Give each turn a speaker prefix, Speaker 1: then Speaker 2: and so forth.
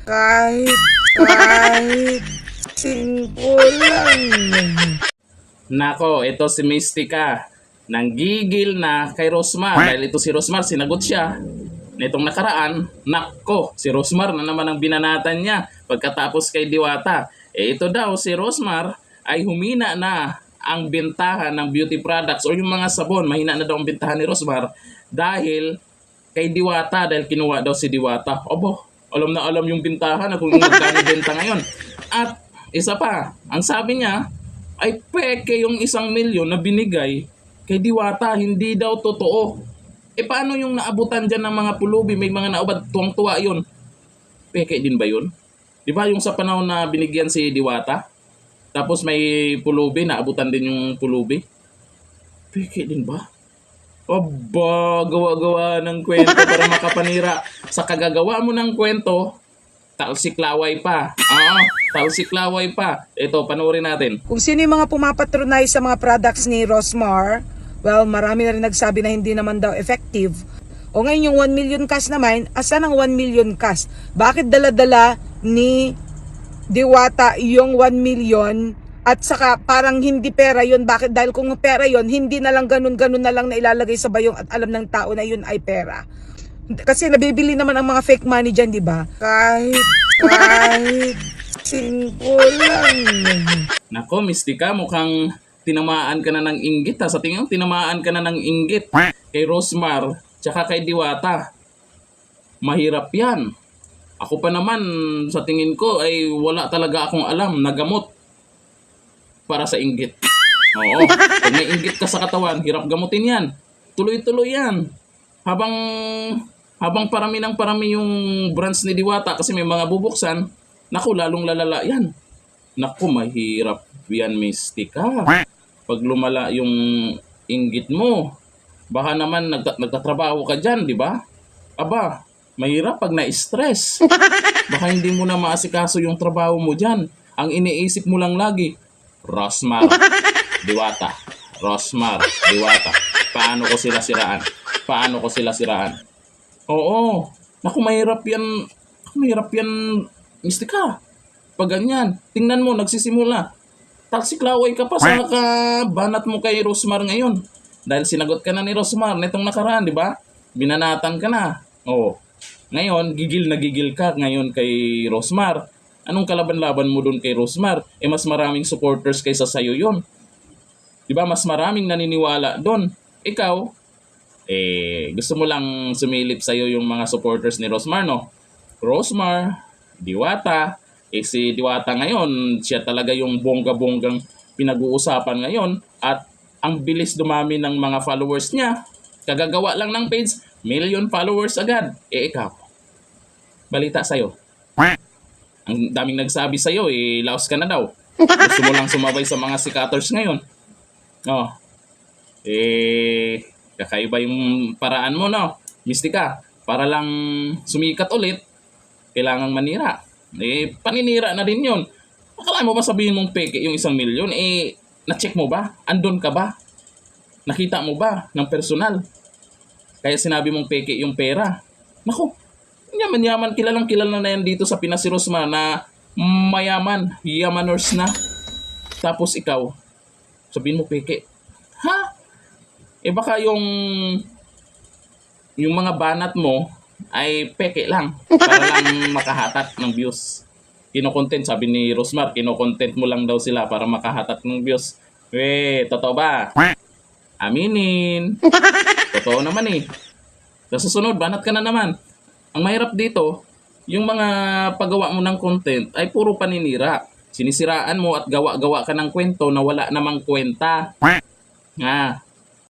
Speaker 1: Kahit 5 lang.
Speaker 2: Nako, ito si Mystica. Nanggigil na kay Rosmar. Dahil ito si Rosmar, sinagot siya. Nitong nakaraan, nako, si Rosmar na naman ang binanatan niya pagkatapos kay Diwata. Ito daw, si Rosmar ay humina na ang bentahan ng beauty products o yung mga sabon. Mahina na daw ang bentahan ni Rosmar dahil kay Diwata, dahil kinuha daw si Diwata. Obo, alam na alam yung bentahan na kung magkano benta ngayon. At isa pa, ang sabi niya ay peke yung 1,000,000 na binigay kay Diwata, hindi daw totoo. Paano yung naabutan dyan ng mga pulubi? May mga naubad, tuwang-tuwa yun. Peke din ba yun? Di ba yung sa panahon na binigyan si Diwata? Tapos may pulubi, naabutan din yung pulubi? Peke din ba? Aba, gawa-gawa ng kwento para makapanira. Sa kagagawa mo ng kwento, talsiklaway pa. Talsiklaway pa. Ito, panoorin natin.
Speaker 1: Kung sino yung mga pumapatronize sa mga products ni Rosmar, well, marami na rin nagsabi na hindi naman daw effective. O ngayon yung 1 million cash naman, asan ang 1 million cash? Bakit dala-dala ni Diwata yung 1 million at saka parang hindi pera yun? Bakit? Dahil kung pera yun, hindi na lang ganun-ganun na lang na ilalagay sa bayong at alam ng tao na yun ay pera. Kasi nabibili naman ang mga fake money dyan, di ba? Kahit 5 lang.
Speaker 2: Nako, Mystica, mukhang tinamaan ka na ng inggit ha. Sa tingin ko, tinamaan ka na ng inggit kay Rosmar tsaka kay Diwata. Mahirap yan. Ako pa naman, sa tingin ko, ay wala talaga akong alam na gamot para sa inggit. Oo, pag may inggit ka sa katawan, hirap gamutin yan. Tuloy-tuloy yan. Habang parami ng parami yung brands ni Diwata kasi may mga bubuksan, naku, lalong lalala yan. Naku, mahirap yan, Mystica. Pag lumala yung inggit mo, baka naman nagtatrabaho ka dyan, di ba? Aba, mahirap pag na-stress. Baka hindi mo na maasikaso yung trabaho mo dyan. Ang iniisip mo lang lagi, Rosmar, Diwata, Rosmar, Diwata. Paano ko sila siraan? Paano ko sila siraan? Oo, naku, mahirap yan. Mahirap yan, Mystica. Pag ganyan, tingnan mo, nagsisimula. Talsiklaway ka pa sa kabanat mo kay Rosmar ngayon. Dahil sinagot ka na ni Rosmar nitong nakaraan, di ba? Binanatan ka na. Oo. Ngayon, gigil na gigil ka ngayon kay Rosmar. Anong kalaban-laban mo doon kay Rosmar? Mas maraming supporters kaysa sa'yo yun. Di ba? Mas maraming naniniwala doon. Ikaw, gusto mo lang sumilip sa'yo yung mga supporters ni Rosmar, no? Rosmar, Diwata, si Diwata ngayon, siya talaga yung bongga-bonggang pinag-uusapan ngayon at ang bilis dumami ng mga followers niya. Kagagawa lang ng page, 1,000,000 followers agad. Ikaw, balita sa'yo. Ang daming nagsabi sa'yo, laos ka na daw. Gusto mo lang sumabay sa mga sikaters ngayon. Oh, kakaiba yung paraan mo, no? Mystica, para lang sumikat ulit, kailangang manira. Paninira na din yun. Akala mo ba sabihin mong peke yung 1,000,000? Na-check mo ba? Andun ka ba? Nakita mo ba ng personal? Kaya sinabi mong peke yung pera. Naku, yaman-yaman, kilalang-kilala na yan dito sa Pinas si Rosmar na mayaman, yamaners na. Tapos ikaw, sabihin mo peke. Ha? Baka yung mga banat mo ay peke lang para lang makahatak ng views. Kino-content, sabi ni Rosmar, kino-content mo lang daw sila para makahatak ng views. Totoo ba? Aminin. Totoo naman Sa susunod, banat ka na naman. Ang mahirap dito, yung mga paggawa mo ng content ay puro paninira. Sinisiraan mo at gawa-gawa ka ng kwento na wala namang kwenta.